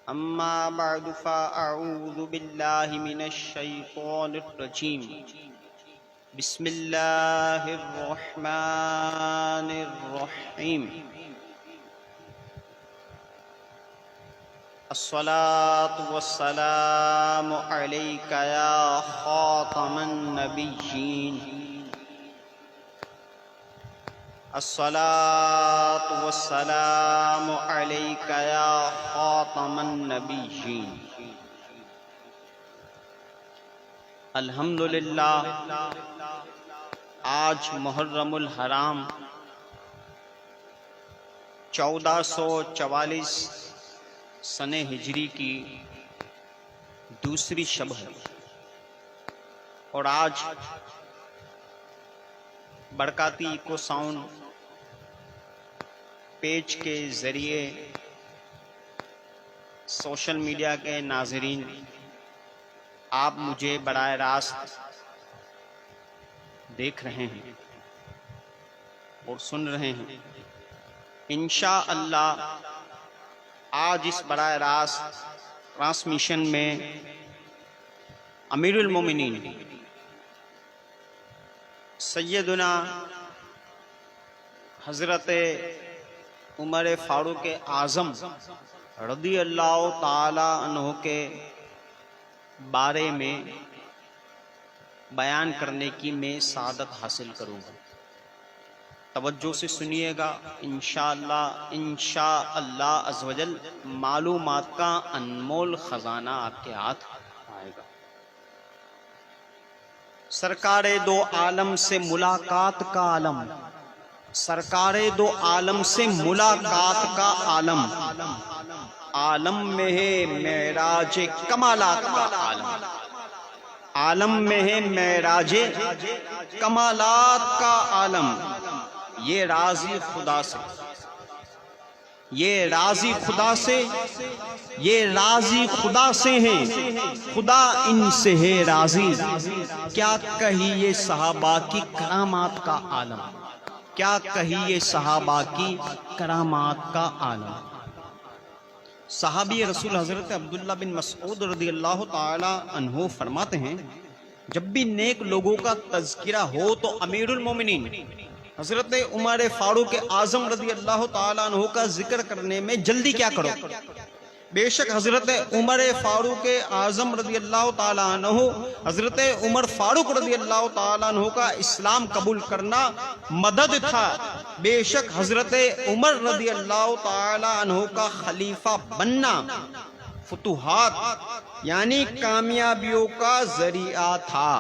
أما بعد فأعوذ بالله من الشيطان الرجيم. بسم الله الرحمن الرحيم. الصلاة والسلام عليك يا خاتم النبيين. الصلاة والسلام عليك يا خاتم النبيين. الحمدللہ آج محرم الحرام 1444 سن ہجری کی دوسری شب ہے، اور آج برکاتی ایکو ساؤنڈ پیج کے ذریعے سوشل میڈیا کے ناظرین آپ مجھے براہ راست دیکھ رہے ہیں اور سن رہے ہیں. انشاءاللہ آج اس براہ راست ٹرانسمیشن میں امیر المومنین سیدنا حضرت عمر فاروق اعظم رضی اللہ تعالی عنہ کے بارے میں بیان کرنے کی میں سعادت حاصل کروں گا. توجہ سے سنیے گا. انشاءاللہ عز و جل معلومات کا انمول خزانہ آپ کے ہاتھ آئے گا. سرکار دو عالم سے ملاقات کا عالم، سرکار دو عالم سے ملاقات کا عالم، عالم میں ہے معراج کمالات کا عالم، عالم میں ہے معراج کمالات کا عالم. یہ راضی خدا سے، یہ راضی خدا سے، یہ راضی خدا سے ہیں، خدا ان سے ہے راضی. کیا کہیے صحابہ کی کرامات کا عالم، کیا کہیے صحابہ کی کرامات کا عالم. صحابی رسول حضرت عبداللہ بن مسعود رضی اللہ تعالی عنہ فرماتے ہیں، جب بھی نیک لوگوں کا تذکرہ ہو تو امیر المومنین حضرت عمر فاروق اعظم رضی اللہ تعالی عنہ کا ذکر کرنے میں جلدی کیا کرو. بے شک حضرت عمر فاروق اعظم رضی اللہ تعالی عنہ، حضرت عمر فاروق رضی اللہ تعالی عنہ کا اسلام قبول کرنا مدد تھا. بے شک حضرت عمر رضی اللہ تعالی عنہ کا خلیفہ بننا فتوحات یعنی کامیابیوں کا ذریعہ تھا.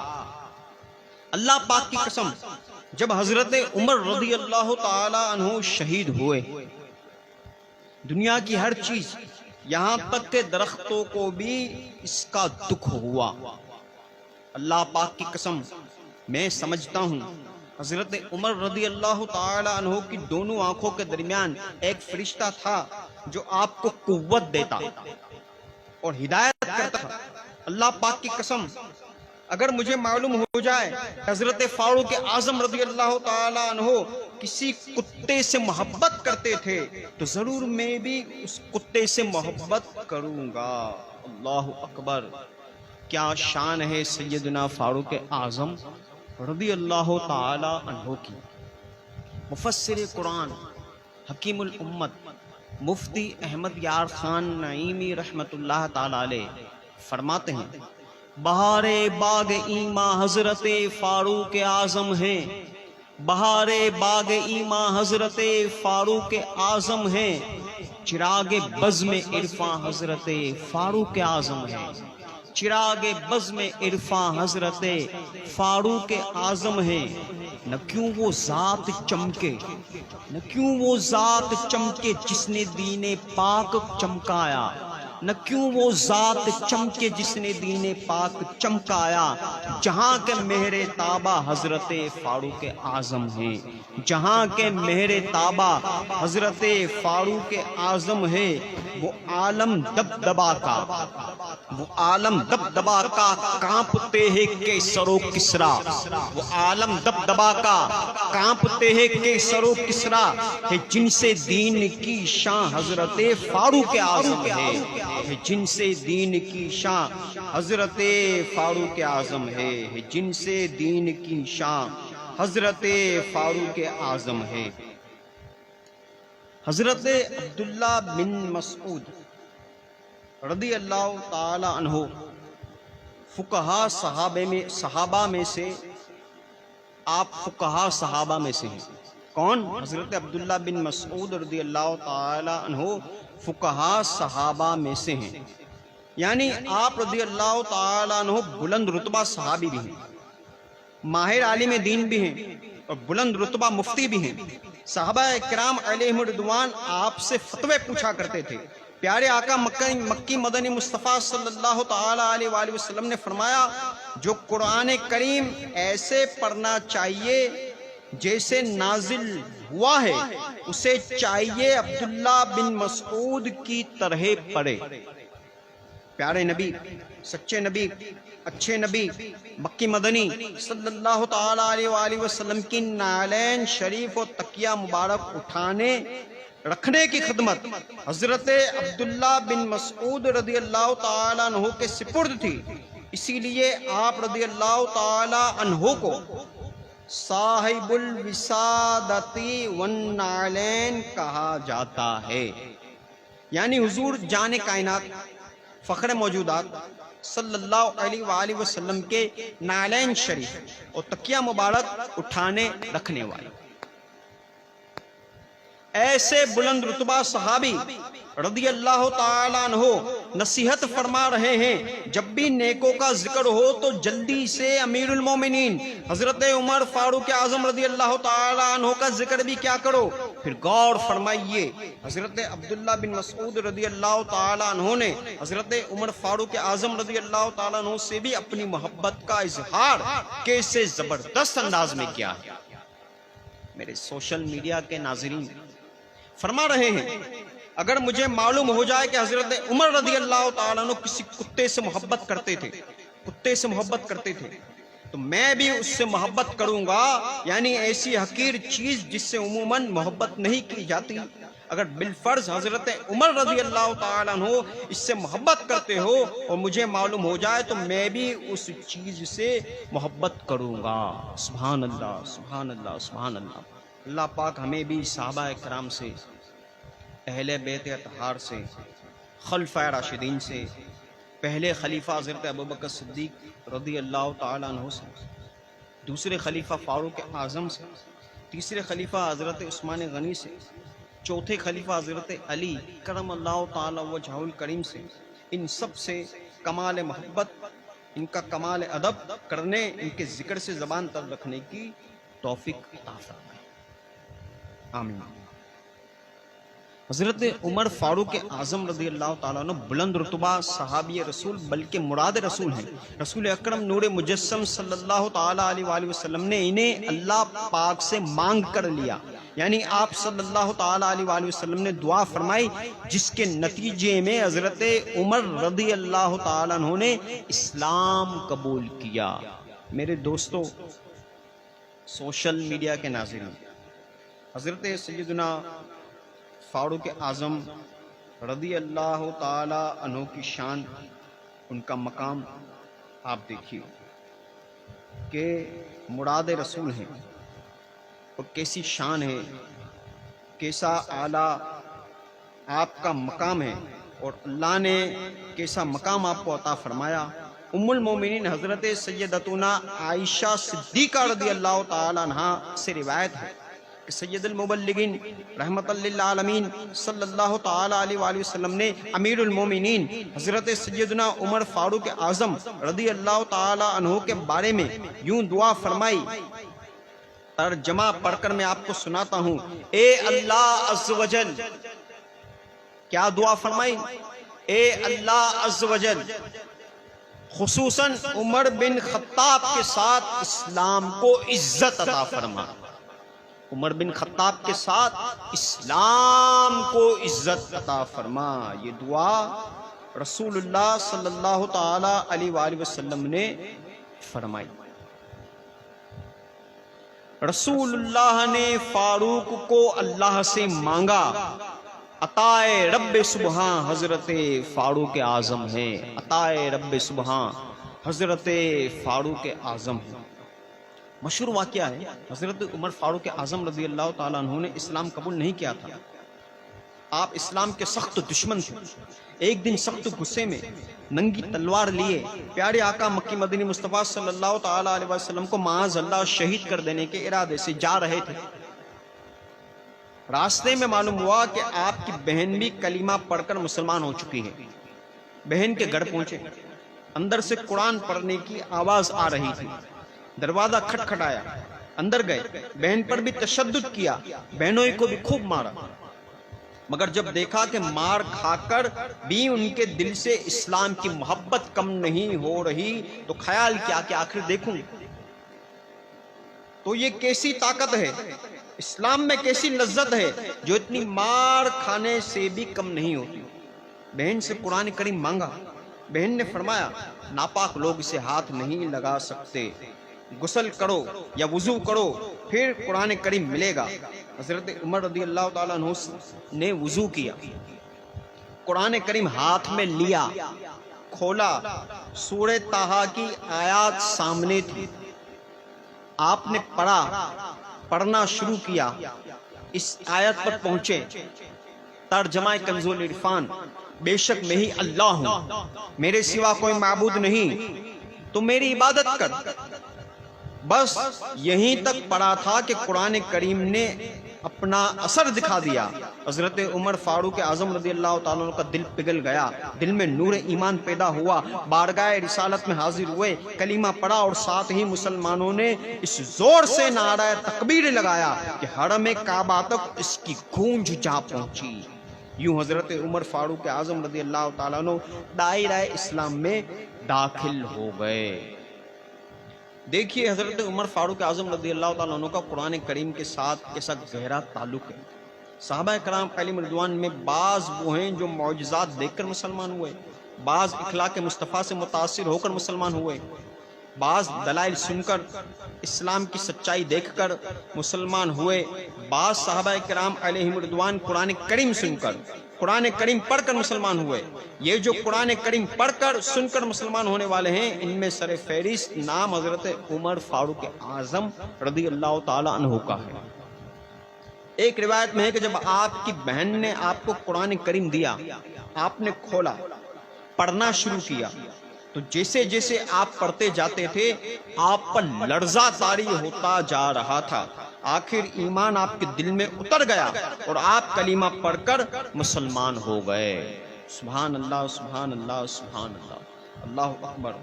اللہ پاک کی قسم، جب حضرت عمر رضی اللہ تعالی عنہ شہید ہوئے، دنیا کی ہر چیز یہاں تک کہ درختوں کو بھی اس کا دکھ ہوا. اللہ پاک کی قسم میں سمجھتا ہوں حضرت عمر رضی اللہ تعالی عنہ کی دونوں آنکھوں کے درمیان ایک فرشتہ تھا جو آپ کو قوت دیتا اور ہدایت کرتا تھا. اللہ پاک کی قسم اگر مجھے معلوم ہو جائے حضرت فاروق اعظم رضی اللہ تعالی عنہ کسی کتے سے محبت کرتے تھے تو ضرور میں بھی اس کتے سے محبت کروں گا. اللہ اکبر! کیا شان ہے سیدنا فاروق اعظم رضی اللہ تعالی عنہ کی. مفسر قرآن، حکیم الامت، مفتی احمد یار خان نعیمی رحمت اللہ تعالی علیہ فرماتے ہیں، بہار باغ ایماں حضرت فاروق اعظم ہیں، بہار باغ ایماں حضرت فاروق اعظم ہیں، چراغ بزم عرفاں حضرت فاروق اعظم ہیں، چراغ بزم عرفاں حضرت فاروق اعظم ہیں. نہ کیوں وہ ذات چمکے، نہ کیوں وہ ذات چمکے جس نے دین پاک چمکایا، نہ کیوں وہ ذات چمکے جس نے دین پاک چمکایا. جہاں کے مہر تابہ حضرت فاروق اعظم ہیں، جہاں کے مہر تابہ حضرت فاروق اعظم ہے. وہ عالم دبدبا کا، وہ عالم دبدبا کا کانپتے ہیں کیسر و کسرا، وہ عالم دبدبا کا کانپتے ہیں کیسر و کسرا ہے، جن سے دین کی شان حضرت فاروق اعظم ہے، جن سے دین کی شان حضرت فاروق اعظم ہے، جن سے دین کی شان حضرت فاروق اعظم ہے۔ حضرت عبداللہ بن مسعود رضی اللہ تعالی عنہ فقہا صحابہ میں سے، آپ فقہا صحابہ میں سے ہیں۔ کون؟ حضرت عبداللہ بن مسعود رضی اللہ تعالی عنہ فقہا صحابہ میں سے ہیں، یعنی آپ رضی اللہ تعالی عنہ بلند رتبہ صحابی بھی ہیں، ماہر عالم دین بھی ہیں، اور بلند رتبہ مفتی بھی ہیں۔ صحابہ کرام علیہم رضوان آپ سے فتوے پوچھا کرتے تھے۔ پیارے آقا مکی مدنی مصطفیٰ صلی اللہ تعالی علیہ وآلہ وسلم نے فرمایا، جو قرآن کریم ایسے پڑھنا چاہیے جیسے نازل ہوا ہے، اسے چاہیے عبداللہ بن مسعود کی طرح پڑھے۔ پیارے نبی، سچے نبی، اچھے نبی مکی مدنی صلی اللہ تعالی علیہ وآلہ وسلم کی نالین شریف و تکیہ مبارک اٹھانے رکھنے کی خدمت حضرت عبداللہ بن مسعود رضی اللہ تعالی عنہ کے سپرد تھی، اسی لیے آپ رضی اللہ تعالی عنہ کو صاحب الوسادتی والنالین کہا جاتا ہے، یعنی حضور جان کائنات فخر موجودات صلی اللہ علیہ وآلہ وسلم کے نالین شریف اور تکیہ مبارک اٹھانے رکھنے والے۔ ایسے بلند رتبہ صحابی رضی اللہ تعالیٰ عنہ نصیحت فرما رہے ہیں، جب بھی نیکوں کا ذکر ہو تو جلدی سے امیر المومنین حضرت عمر فاروق اعظم رضی اللہ تعالیٰ عنہ کا ذکر بھی کیا کرو۔ پھر غور فرمائیے، حضرت عبداللہ بن مسعود رضی اللہ تعالیٰ عنہ نے حضرت عمر فاروق اعظم رضی اللہ تعالیٰ عنہ سے بھی اپنی محبت کا اظہار کیسے زبردست انداز میں کیا ہے۔ میرے سوشل میڈیا کے ناظرین فرما رہے ہیں، اگر مجھے معلوم ہو جائے کہ حضرت عمر رضی اللہ تعالیٰ عنہ کسی کتے سے محبت کرتے تھے تو میں بھی اس سے محبت کروں گا، یعنی ایسی حقیر چیز جس سے عموماً محبت نہیں کی جاتی، اگر بالفرض حضرت عمر رضی اللہ تعالیٰ عنہ اس سے محبت کرتے ہو اور مجھے معلوم ہو جائے تو میں بھی اس چیز سے محبت کروں گا۔ سبحان اللہ، سبحان اللہ، سبحان اللہ۔ اللہ پاک ہمیں بھی صحابہ کرام سے، اہل بیت اطہار سے، خلفائے راشدین سے، پہلے خلیفہ حضرت ابوبکر صدیق رضی اللہ تعالیٰ عنہ سے، دوسرے خلیفہ فاروق اعظم سے، تیسرے خلیفہ حضرت عثمان غنی سے، چوتھے خلیفہ حضرت علی کرم اللہ تعالیٰ وجہہ الکریم سے، ان سب سے کمال محبت، ان کا کمال ادب کرنے، ان کے ذکر سے زبان تر رکھنے کی توفیق عطا فرمائے، آمین۔ حضرت عمر فاروق اعظم رضی اللہ تعالیٰ عنہ بلند رتبہ صحابی رسول بلکہ مراد رسول ہیں۔ رسول اکرم نور مجسم صلی اللہ تعالیٰ علیہ وآلہ وسلم نے انہیں اللہ پاک سے مانگ کر لیا، یعنی آپ صلی اللہ تعالیٰ علیہ وآلہ وسلم نے دعا فرمائی، جس کے نتیجے میں حضرت عمر رضی اللہ تعالیٰ عنہ نے اسلام قبول کیا۔ میرے دوستو، سوشل میڈیا کے ناظرین، حضرت سیدنا فاروق اعظم رضی اللہ تعالی عنہ کی شان، ان کا مقام آپ دیکھیے کہ مراد رسول ہیں، اور کیسی شان ہے، کیسا اعلیٰ آپ کا مقام ہے، اور اللہ نے کیسا مقام آپ کو عطا فرمایا۔ ام المومنین حضرت سیدتنا عائشہ صدیقہ رضی اللہ تعالی عنہ سے روایت ہے کہ سید المبلغین رحمت للعالمین صلی اللہ تعالی علیہ وآلہ وسلم نے امیر المومنین حضرت سیدنا عمر فاروق اعظم رضی اللہ تعالی عنہ کے بارے میں یوں دعا فرمائی، ترجمہ پڑھ کر میں آپ کو سناتا ہوں۔ اے اللہ عز و جل، کیا دعا فرمائی؟ اے اللہ عز و جل، خصوصاً عمر بن خطاب کے ساتھ اسلام کو عزت عطا فرما، عمر بن خطاب کے ساتھ اسلام کو عزت عطا فرما۔ یہ دعا رسول اللہ صلی اللہ تعالی علیہ وآلہ وسلم نے فرمائی۔ رسول اللہ نے فاروق کو اللہ سے مانگا، عطائے رب سبحان حضرت فاروق اعظم ہے، عطائے رب سبحان حضرت فاروق اعظم ہے۔ مشہور واقعہ ہے، حضرت عمر فاروق اعظم رضی اللہ تعالیٰ عنہ نے اسلام قبول نہیں کیا تھا۔ آپ اسلام کے سخت دشمن تھے۔ ایک دن سخت غصے میں ننگی تلوار لیے پیارے آقا مکی مدنی مصطفیٰ صلی اللہ تعالیٰ علیہ وسلم کو معاذ اللہ شہید کر دینے کے ارادے سے جا رہے تھے۔ راستے میں معلوم ہوا کہ آپ کی بہن بھی کلمہ پڑھ کر مسلمان ہو چکی ہے۔ بہن کے گھر پہنچے، اندر سے قرآن پڑھنے کی آواز آ رہی تھی۔ دروازہ کھٹکھٹایا، اندر گئے، بہن پر بھی تشدد کیا، بہنوں کو بھی خوب مارا، مگر جب دیکھا کہ مار کھا کر بھی ان کے دل سے اسلام کی محبت کم نہیں ہو رہی تو خیال کیا کہ آخر دیکھوں تو یہ کیسی طاقت ہے، اسلام میں کیسی لذت ہے جو اتنی مار کھانے سے بھی کم نہیں ہوتی۔ بہن سے قرآن کریم مانگا، بہن نے فرمایا ناپاک لوگ اسے ہاتھ نہیں لگا سکتے، غسل کرو یا وضو کرو پھر قرآن کریم ملے گا۔ حضرت عمر رضی اللہ تعالیٰ عنہ نے وضو کیا، قرآن کریم ہاتھ میں لیا، کھولا، سورہ طٰہٰ کی آیات سامنے تھی، آپ نے پڑھنا شروع کیا۔ اس آیت پر پہنچے، ترجمہ کنز العرفان، بے شک میں ہی اللہ ہوں، میرے سوا کوئی معبود نہیں، تو میری عبادت کر۔ بس یہیں تک پڑھا تھا کہ قرآن کریم نے اپنا اثر دکھا دیا۔ حضرت عمر فاروق اعظم رضی اللہ تعالیٰ عنہ کا دل پگھل گیا، دل میں نور ایمان پیدا ہوا، بارگاہ رسالت میں حاضر ہوئے، کلمہ پڑھا اور ساتھ ہی مسلمانوں نے اس زور سے نعرہ تکبیر لگایا کہ حرم کعبہ تک اس کی گونج جا پہنچی۔ یوں حضرت عمر فاروق اعظم رضی اللہ تعالیٰ عنہ دائرہ اسلام میں داخل ہو گئے۔ دیکھیے حضرت عمر فاروق اعظم رضی اللہ تعالیٰ عنہ کا قرآن کریم کے ساتھ کیسا گہرا تعلق ہے۔ صحابہ کرام علیہم رضوان میں بعض وہ ہیں جو معجزات دیکھ کر مسلمان ہوئے، بعض اخلاق مصطفیٰ سے متاثر ہو کر مسلمان ہوئے، بعض دلائل سن کر اسلام کی سچائی دیکھ کر مسلمان ہوئے، بعض صحابہ کرام علیہم رضوان قرآن کریم سن کر، قرآن کریم پڑھ کر مسلمان ہوئے۔ یہ جو قرآن کریم پڑھ کر سن کر مسلمان ہونے والے ہیں، ان میں سر فہرست نام حضرت عمر فاروق اعظم رضی اللہ تعالی عنہ کا ہے۔ ایک روایت میں ہے کہ جب آپ کی بہن نے آپ کو قرآن کریم دیا، آپ نے کھولا، پڑھنا شروع کیا، تو جیسے جیسے آپ پڑھتے جاتے تھے آپ پر لرزہ طاری ہوتا جا رہا تھا، آخر ایمان آپ کے دل میں اتر گیا اور آپ کلمہ پڑھ کر مسلمان ہو گئے۔ سبحان اللہ، سبحان اللہ، سبحان اللہ، اللہ اکبر۔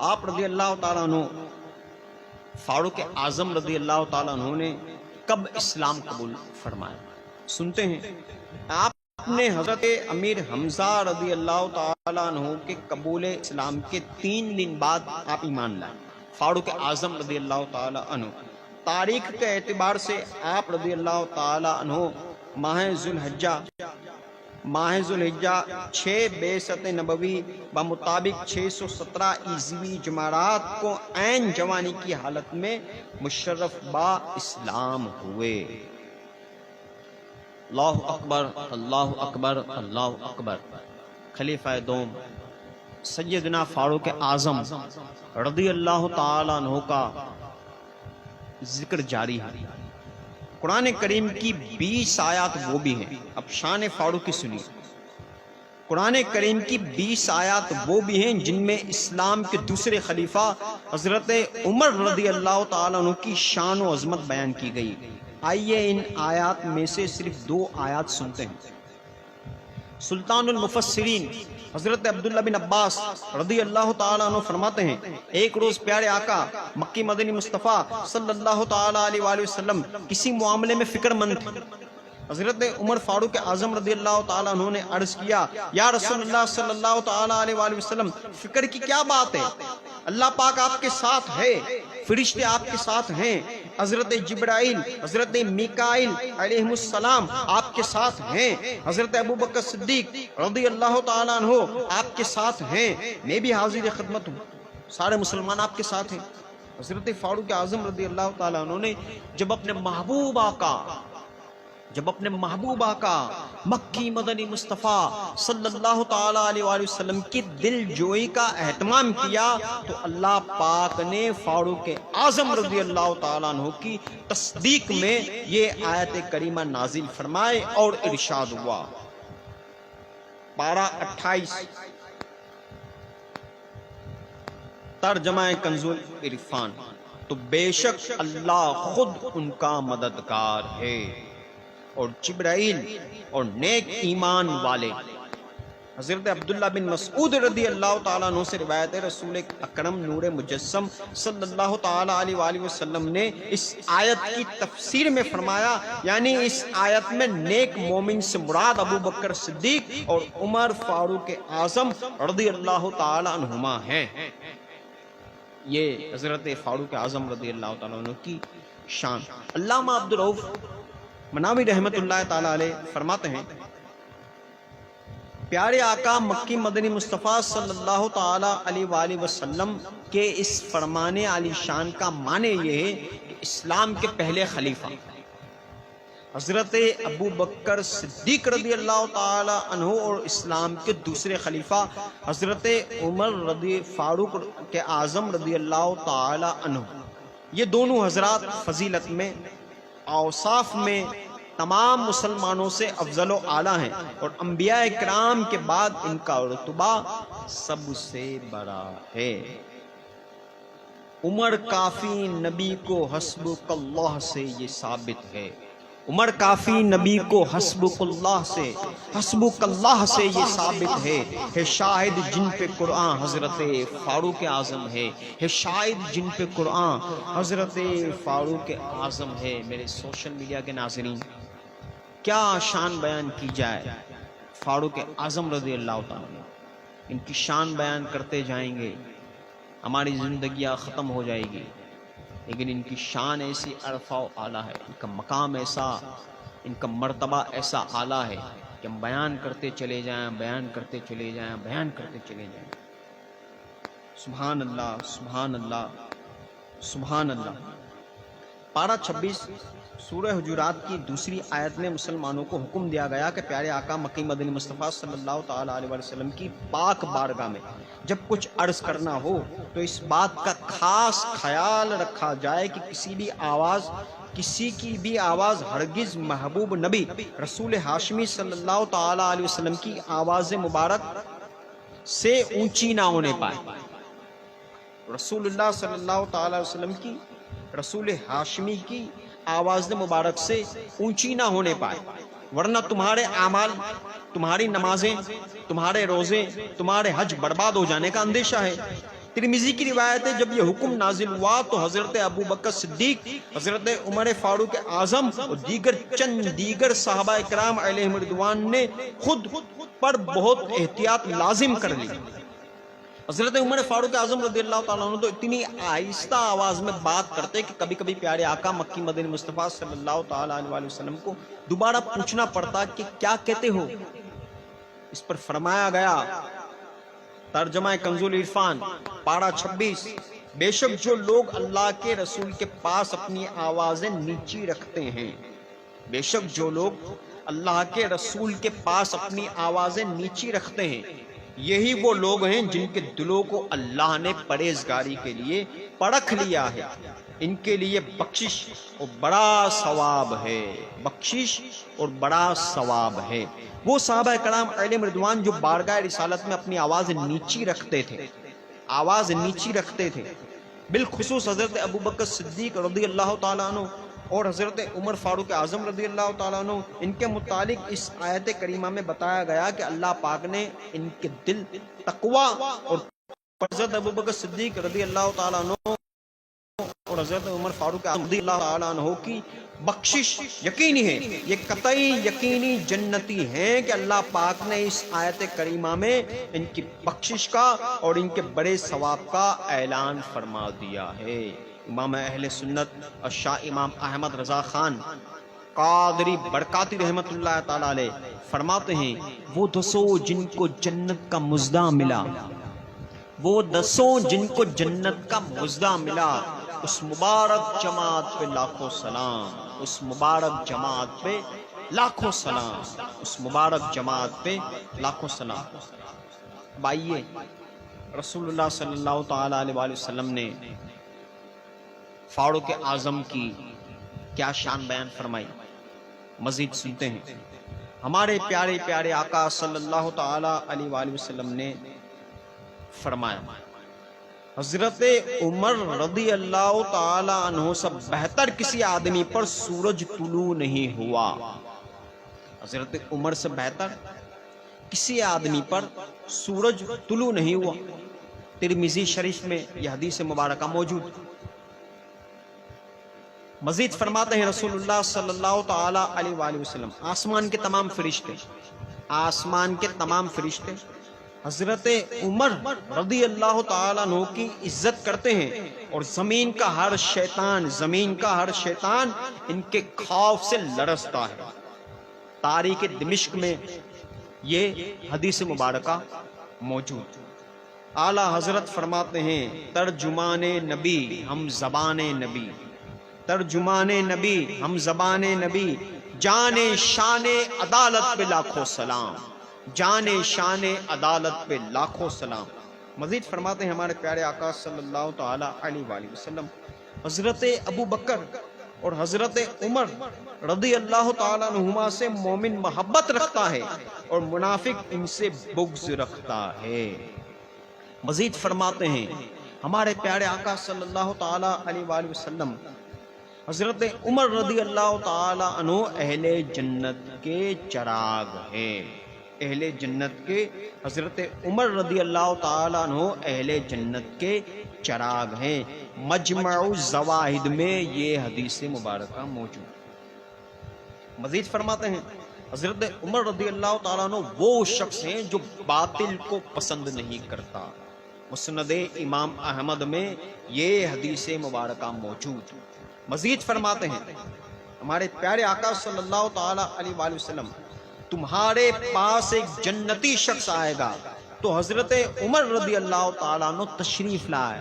آپ رضی اللہ تعالیٰ عنہ فاروق اعظم رضی اللہ تعالیٰ عنہ نے کب اسلام قبول فرمایا؟ سنتے ہیں، آپ نے حضرت امیر حمزہ رضی اللہ تعالیٰ عنہ کے قبول اسلام کے 3 دن بعد آپ ایمان لائے۔ فاروق اعظم رضی اللہ تعالیٰ عنہ تاریخ کے اعتبار سے آپ رضی اللہ تعالیٰ عنہ ماہ ذوالحجہ 6 بعثت نبوی بمطابق 617 عیسوی جمعرات کو عین جوانی کی حالت میں مشرف با اسلام ہوئے۔ اللہ اکبر، اللہ اکبر، اللہ اکبر۔ خلیفہ دوم سیدنا فاروق اعظم رضی اللہ تعالیٰ عنہ کا ذکر جاری ہے۔ قرآن کریم کی 20 آیات وہ بھی ہیں، اب شان فاروق کی سنیے۔ قرآن کریم کی 20 آیات وہ بھی ہیں جن میں اسلام کے دوسرے خلیفہ حضرت عمر رضی اللہ تعالیٰ عنہ کی شان و عظمت بیان کی گئی۔ آئیے ان آیات میں سے صرف 2 آیات سنتے ہیں۔ سلطان المفسرین حضرت عبداللہ بن عباس رضی اللہ تعالیٰ عنہ فرماتے ہیں، ایک روز پیارے آقا مکی مدنی مصطفیٰ صلی اللہ تعالیٰ علیہ وآلہ وسلم کسی معاملے میں فکر مند تھے۔ حضرت عمر فاروق اعظم رضی اللہ تعالیٰ عنہ نے عرض کیا یا رسول اللہ صلی اللہ تعالیٰ علیہ وآلہ وسلم فکر کی کیا بات ہے؟ اللہ پاک آپ کے ساتھ ہے، فرشتے آپ کے ساتھ ہیں، حضرت جبرائیل، حضرت میکائیل علیہ السلام آپ کے ساتھ ہیں، حضرت ابوبکر صدیق رضی اللہ تعالیٰ عنہ آپ کے ساتھ ہیں، میں بھی حاضر خدمت ہوں، سارے مسلمان آپ کے ساتھ ہیں۔ حضرت فاروق اعظم رضی اللہ تعالیٰ عنہ نے جب اپنے محبوب آقا مکی مدنی مصطفیٰ صلی اللہ تعالیٰ علیہ وآلہ وسلم کی دل جوئی کا اہتمام کیا تو اللہ پاک نے فاروق اعظم رضی اللہ تعالیٰ عنہ کی تصدیق میں یہ آیت کریمہ نازل فرمائے اور ارشاد ہوا۔ پارہ 28 ترجمہ کنز العرفان، تو بے شک اللہ خود ان کا مددگار ہے اور جبرائیل اور نیک ایمان والے۔ حضرت عبداللہ بن مسعود رضی اللہ تعالیٰ عنہ سے روایت ہے، رسول اکرم نور مجسم صلی اللہ تعالیٰ علیہ وآلہ وسلم نے اس آیت کی تفسیر میں فرمایا، یعنی اس آیت میں نیک مومن سے مراد ابو بکر صدیق اور عمر فاروق اعظم رضی اللہ تعالیٰ عنہما ہیں۔ یہ حضرت فاروق اعظم رضی اللہ تعالیٰ عنہ کی شان۔ علامہ عبدالرؤف مناوی رحمت اللہ تعالیٰ علیہ فرماتے ہیں، پیارے آقا مکی مدنی مصطفیٰ صلی اللہ تعالیٰ علیہ وآلہ وسلم کے اس فرمان علی شان کا معنی یہ ہے کہ اسلام کے پہلے خلیفہ حضرت ابو بکر صدیق رضی اللہ تعالیٰ عنہ اور اسلام کے دوسرے خلیفہ حضرت عمر رضی فاروق کے اعظم رضی اللہ تعالیٰ عنہ، یہ دونوں حضرات فضیلت میں، اوصاف میں تمام مسلمانوں سے افضل و اعلیٰ ہیں اور انبیاء کرام کے بعد ان کا رتبہ سب سے بڑا ہے۔ عمر کافی نبی کو حسبک اللہ سے یہ ثابت ہے، عمر کافی نبی کو حسبک اللہ سے یہ ثابت ہے شاہد جن پہ قرآن حضرت فاروق اعظم ہے شاہد جن پہ قرآن حضرت فاروق اعظم ہے۔ میرے سوشل میڈیا کے ناظرین، کیا شان بیان کی جائے فاروق اعظم رضی اللہ تعالیٰ، ان کی شان بیان کرتے جائیں گے ہماری زندگیاں ختم ہو جائے گی، لیکن ان کی شان ایسی عرفہ و اعلیٰ ہے، ان کا مقام ایسا، ان کا مرتبہ ایسا اعلیٰ ہے کہ ہم بیان کرتے چلے جائیں، بیان کرتے چلے جائیں، بیان کرتے چلے جائیں۔ سبحان اللہ، سبحان اللہ، سبحان اللہ۔ پارہ 26 سورہ حجرات کی دوسری آیت میں مسلمانوں کو حکم دیا گیا کہ پیارے آقا مکی مدنی مصطفیٰ صلی اللہ تعالیٰ علیہ وسلم کی پاک بارگاہ میں جب کچھ عرض کرنا ہو تو اس بات کا خاص خیال رکھا جائے کہ کسی کی بھی آواز ہرگز محبوب نبی رسول ہاشمی صلی اللہ تعالیٰ علیہ وسلم کی آواز مبارک سے اونچی نہ ہونے پائے۔ رسول اللہ صلی اللہ تعالیٰ علیہ وسلم کی، رسول ہاشمی کی آواز مبارک سے اونچی نہ ہونے پائے، ورنہ تمہارے اعمال، تمہاری نمازیں، تمہارے روزے، تمہارے حج برباد ہو جانے کا اندیشہ ہے۔ ترمذی کی روایت ہے جب یہ حکم نازل ہوا تو حضرت ابو بکر صدیق، حضرت عمر فاروق اعظم اور دیگر صحابہ کرام علیہم رضوان نے خود پر بہت احتیاط لازم کر لی۔ حضرت عمر فاروق اعظم رضی اللہ تعالیٰ عنہ تو اتنی آہستہ آواز میں بات کرتے کہ کبھی کبھی پیارے آقا مکی مدنی مصطفیٰ صلی اللہ تعالیٰ علیہ وسلم کو دوبارہ پوچھنا پڑتا کہ کیا کہتے ہو۔ اس پر فرمایا گیا، ترجمہ کنز العرفان پارہ 26، بے شک جو لوگ اللہ کے رسول کے پاس اپنی آوازیں نیچی رکھتے ہیں، بے شک جو لوگ اللہ کے رسول کے پاس اپنی آوازیں نیچی رکھتے ہیں، یہی وہ لوگ ہیں جن کے دلوں کو اللہ نے پرہیزگاری کے لیے پرکھ لیا ہے، ان کے لیے بخشش اور بڑا ثواب ہے، بخشش اور بڑا ثواب ہے۔ وہ صحابہ کرام علیہم رضوان جو بارگاہ رسالت میں اپنی آواز نیچی رکھتے تھے، بالخصوص حضرت ابو بکر صدیق رضی اللہ تعالیٰ عنہ اور حضرت عمر فاروق اعظم رضی اللہ تعالیٰ عنہ، ان کے متعلق اس آیت کریمہ میں بتایا گیا کہ اللہ پاک نے ان کے دل تقوی اور حضرت ابو بکر صدیق رضی اللہ تعالیٰ عنہ اور حضرت عمر فاروق رضی اللہ تعالیٰ عنہ کی بخشش یقینی ہے، یہ قطعی یقینی جنتی ہیں کہ اللہ پاک نے اس آیت کریمہ میں ان کی بخشش کا اور ان کے بڑے ثواب کا اعلان فرما دیا ہے۔ امام اہل سنت اور شاہ امام احمد رضا خان قادری برکاتی رحمت اللہ تعالی علیہ فرماتے ہیں، وہ دسوں جن کو جنت کا مزدہ ملا، وہ دسوں جن کو جنت کا مزدہ ملا، اس مبارک جماعت پہ لاکھوں سلام، اس مبارک جماعت پہ لاکھوں سلام، اس مبارک جماعت پہ لاکھوں سلام۔ بھائیے، رسول اللہ صلی اللہ تعالی علیہ وآلہ وسلم نے فاروق اعظم کی کیا شان بیان فرمائی، مزید سنتے ہیں۔ ہمارے پیارے پیارے آقا صلی اللہ تعالی علیہ وآلہ وسلم نے فرمایا، حضرت عمر رضی اللہ تعالی عنہ سے بہتر کسی آدمی پر سورج طلوع نہیں ہوا۔ حضرت عمر سے بہتر کسی آدمی پر سورج طلوع نہیں ہوا۔ ترمذی شریف میں یہ حدیث مبارکہ موجود۔ مزید فرماتے ہیں رسول اللہ صلی اللہ تعالی علیہ وآلہ وسلم، آسمان کے تمام فرشتے حضرت عمر رضی اللہ تعالیٰ عنہ کی عزت کرتے ہیں، اور زمین کا ہر شیطان ان کے خوف سے لرزتا ہے۔ تاریخ دمشق میں یہ حدیث مبارکہ موجود۔ اعلیٰ حضرت فرماتے ہیں، ترجمان نبی ہم زبان نبی، ترجمان نبی ہم زبان نبی، جان شان عدالت پہ لاکھوں سلام، جان شان عدالت پہ لاکھوں سلام۔ مزید فرماتے ہیں ہمارے پیارے آقا صلی اللہ تعالی علیہ وآلہ وسلم، حضرت ابو بکر اور حضرت عمر رضی اللہ تعالیٰ عنہما سے مومن محبت رکھتا ہے اور منافق ان سے بغض رکھتا ہے۔ مزید فرماتے ہیں ہمارے پیارے آقا صلی اللہ تعالی علیہ وآلہ وسلم، حضرت عمر رضی اللہ تعالی عنہ اہل جنت کے چراغ ہے، اہل جنت کے حضرت عمر رضی اللہ تعالی عنہ اہل جنت کے چراغ ہیں۔ مجمع الزواہد میں یہ حدیث مبارکہ موجود۔ مزید فرماتے ہیں حضرت عمر رضی اللہ تعالیٰ عنہ وہ شخص ہیں جو باطل کو پسند نہیں کرتا۔ مسند امام احمد میں یہ حدیث مبارکہ موجود۔ مزید فرماتے ہیں ہمارے پیارے آقا صلی اللہ تعالی علیہ وآلہ وسلم، تمہارے پاس ایک جنتی شخص آئے گا تو حضرت عمر رضی اللہ تعالیٰ عنہ تشریف لائے،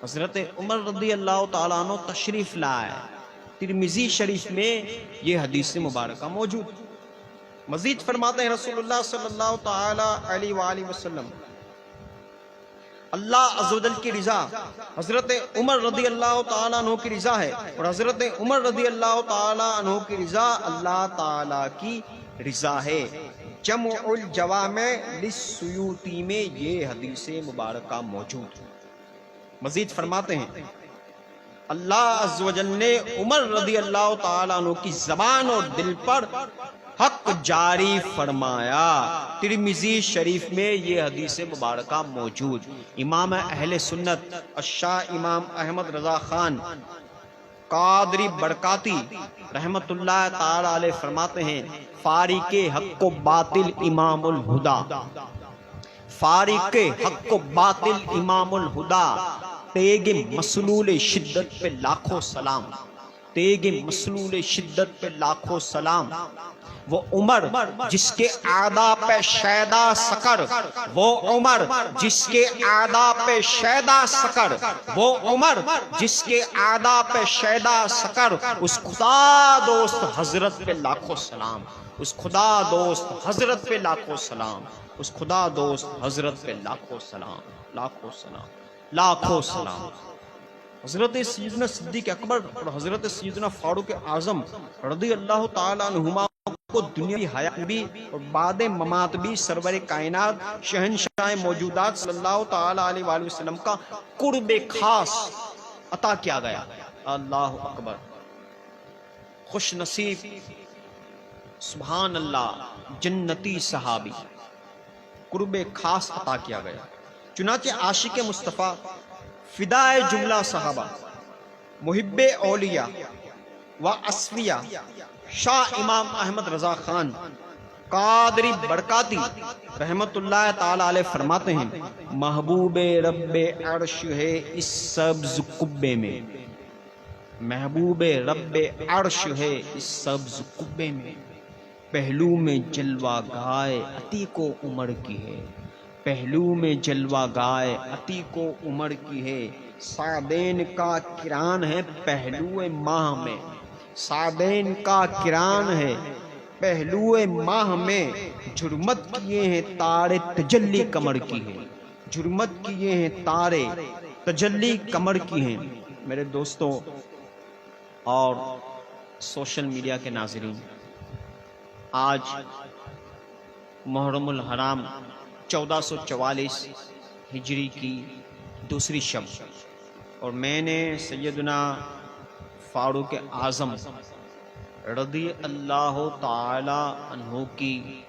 حضرت عمر رضی اللہ تعالیٰ عنہ تشریف لائے۔ ترمذی شریف میں یہ حدیث مبارکہ موجود۔ مزید فرماتے ہیں رسول اللہ صلی اللہ تعالی علیہ وآلہ وسلم، اللہ عز و جل کی رضا حضرت عمر رضی اللہ تعالیٰ عنہ کی رضا ہے، اور حضرت عمر رضی اللہ تعالیٰ عنہ کی رضا اللہ تعالیٰ کی رضا ہے۔ جمع الجوامع للسیوطی میں یہ حدیث مبارکہ موجود۔ مزید فرماتے ہیں اللہ عز و جل نے عمر رضی اللہ تعالیٰ عنہ کی زبان اور دل پر حق جاری فرمایا۔ ترمذی شریف میں یہ حدیث مبارکہ موجود۔ امام اہل سنت الشاہ امام احمد رضا خان قادری برکاتی رحمت اللہ تعالی علیہ فرماتے ہیں، فارق حق و باطل امام الہدا، فارق حق و باطل امام الہدا، تیگ مسلول شدت پہ لاکھوں سلام، تیگ مسلول شدت پہ لاکھوں سلام۔ وہ عمر جس کے اعداء پہ شیدا سکر، وہ عمر جس کے اعداء پہ شیدا سکر، وہ عمر جس کے اعداء پہ شیدا سکر، اس خدا دوست حضرت پہ لاکھوں سلام، اس خدا دوست حضرت پہ لاکھوں سلام، اس خدا دوست حضرت پہ لاکھوں سلام، لاکھوں سلام، لاکھوں سلام۔ حضرت سیدنا صدیق اکبر اور حضرت سیدنا فاروق اعظم رضی اللہ تعالی عنہما کو دنیاوی حیات بھی اور بعد ممات بھی سرور کائنات شہنشاہ موجودات صلی اللہ تعالی علیہ وآلہ وسلم کا قرب خاص عطا کیا گیا۔ اللہ اکبر، خوش نصیب، سبحان اللہ، جنتی صحابی، قرب خاص عطا کیا گیا۔ چنانچہ عاشق مصطفیٰ، فدائے جملہ صحابہ، محب اولیاء و اسفیاء شاہ امام احمد رضا خان قادری برکاتی رحمت اللہ تعالی علیہ فرماتے ہیں محبوب رب عرش ہے اس سبز قبے میں، محبوب رب عرش ہے اس سبز قبے میں، پہلو میں جلوہ گائے عتیق و عمر کی ہے، پہلو میں جلوہ گائے عتیق و عمر کی ہے، سعدین کا کران ہے پہلو ماہ میں، سعدین کا کران ہے پہلو ماہ میں، جرمت کیے ہیں تارے تجلی کمر کی ہے، جرمت کیے ہیں تارے تجلی کمر کی ہیں۔ میرے دوستوں اور سوشل میڈیا کے ناظرین، آج محرم الحرام 1444 ہجری کی دوسری شب، اور میں نے سیدنا فاروق اعظم رضی اللہ تعالی عنہ کی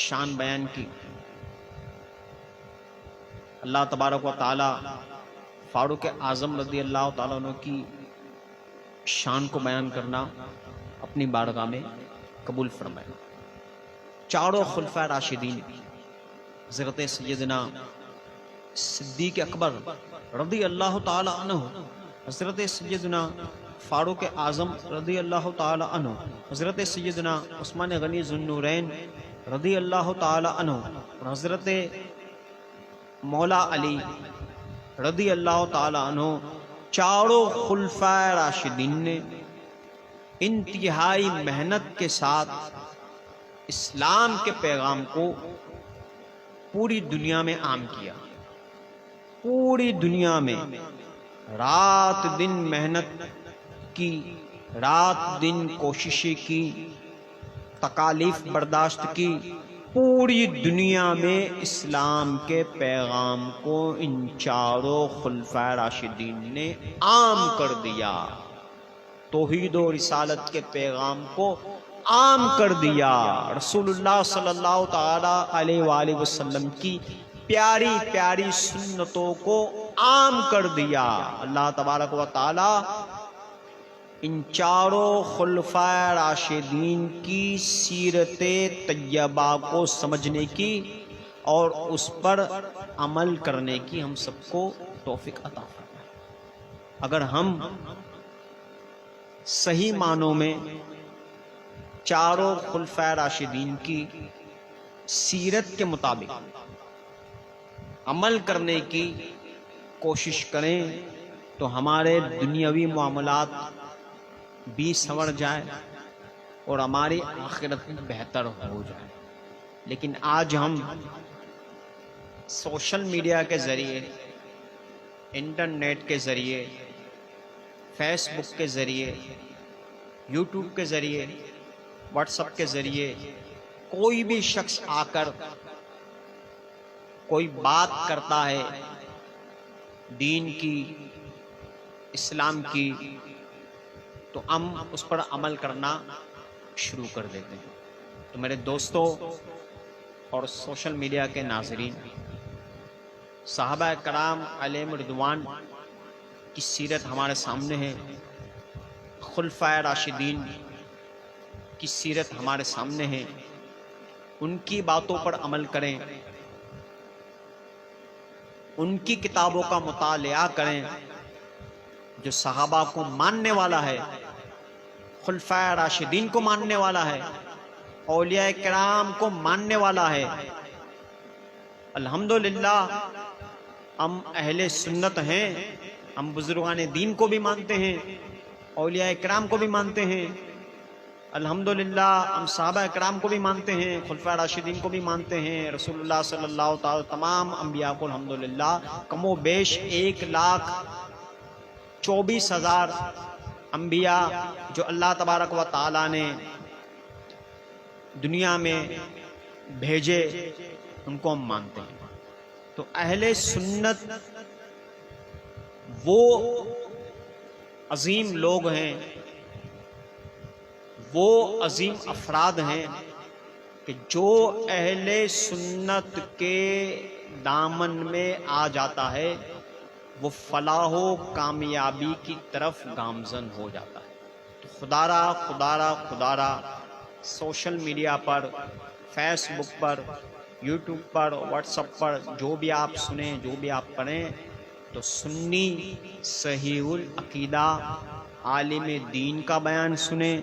شان بیان کی۔ اللہ تبارک و تعالی فاروق اعظم رضی اللہ تعالی عنہ کی شان کو بیان کرنا اپنی بارگاہ میں قبول فرمائے۔ چاروں خلفائے راشدین حضرت سیدنا صدیق اکبر رضی اللہ تعالی عنہ، حضرت سیدنا فاروق اعظم رضی اللہ تعالی عنہ، حضرت سیدنا عثمان غنی ذو النورین رضی اللہ تعالی عنہ، اور حضرت مولا علی رضی اللہ تعالی عنہ، چاروں خلفائے راشدین نے انتہائی محنت کے ساتھ اسلام کے پیغام کو پوری دنیا میں عام کیا، پوری دنیا میں رات دن محنت کی، رات دن کوششیں کی، تکالیف برداشت کی، پوری دنیا میں اسلام کے پیغام کو ان چاروں خلفائے راشدین نے عام کر دیا، توحید و رسالت کے پیغام کو عام کر دیا، رسول اللہ صلی اللہ تعالی علیہ وآلہ وسلم کی پیاری پیاری سنتوں کو عام کر دیا۔ اللہ تبارک و تعالی ان چاروں خلفائے راشدین کی سیرت طیبہ کو سمجھنے کی اور اس پر عمل کرنے کی ہم سب کو توفیق عطا فرمائے۔ اگر ہم صحیح معنوں میں چاروں خلفائے راشدین کی سیرت کے مطابق عمل کرنے کی کوشش کریں تو ہمارے دنیاوی معاملات بھی سنور جائے اور ہماری آخرت بہتر ہو جائے۔ لیکن آج ہم سوشل میڈیا کے ذریعے، انٹرنیٹ کے ذریعے، فیس بک کے ذریعے، یوٹیوب کے ذریعے، واٹس ایپ کے ذریعے کوئی بھی شخص آ کر کوئی بات کرتا ہے دین کی، اسلام کی، تو ہم اس پر عمل کرنا شروع کر دیتے ہیں۔ تو میرے دوستوں اور سوشل میڈیا کے ناظرین، صحابہ کرام علیہم رضوان کی سیرت ہمارے سامنے ہے، خلفائے راشدین کی سیرت ہمارے سامنے ہے، ان کی باتوں پر عمل کریں، ان کی کتابوں کا مطالعہ کریں۔ جو صحابہ کو ماننے والا ہے، خلفائے راشدین کو ماننے والا ہے، اولیاء کرام کو ماننے والا ہے، الحمدللہ ہم اہل سنت ہیں، ہم بزرگان دین کو بھی مانتے ہیں، اولیاء کرام کو بھی مانتے ہیں، الحمدللہ ہم صحابہ کرام کو بھی مانتے ہیں، خلفائے راشدین کو بھی مانتے ہیں، رسول اللہ صلی اللہ تعالی تمام انبیاء کو الحمدللہ کم و بیش 1,24,000 انبیاء جو اللہ تبارک و تعالی نے دنیا میں بھیجے ان کو ہم مانتے ہیں۔ تو اہل سنت وہ عظیم لوگ ہیں، وہ عظیم افراد ہیں کہ جو اہل سنت کے دامن میں آ جاتا ہے وہ فلاح و کامیابی کی طرف گامزن ہو جاتا ہے۔ تو خدا را سوشل میڈیا پر، فیس بک پر، یوٹیوب پر، واٹس ایپ پر جو بھی آپ سنیں، جو بھی آپ پڑھیں، تو سنی صحیح العقیدہ عالم دین کا بیان سنیں،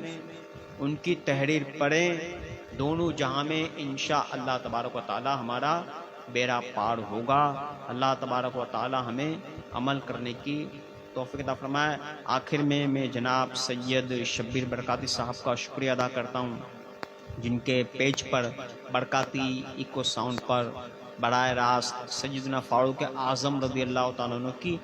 ان کی تحریر پڑھیں، دونوں جہاں میں انشاءاللہ تبارک و تعالی ہمارا بیڑا پار ہوگا۔ اللہ تبارک و تعالی ہمیں عمل کرنے کی توفیق عطا فرمائے۔ آخر میں جناب سید شبیر برکاتی صاحب کا شکریہ ادا کرتا ہوں، جن کے پیج پر برکاتی ایکو ساؤنڈ پر براہ راست سیدنا فاروق اعظم رضی اللہ تعالیٰ عنہ کی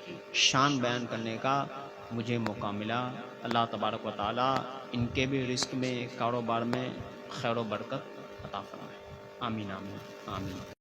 شان بیان کرنے کا مجھے موقع ملا۔ اللہ تبارک و تعالیٰ ان کے بھی رزق میں، کاروبار میں خیر و برکت عطا فرمائے۔ آمین آمین آمین۔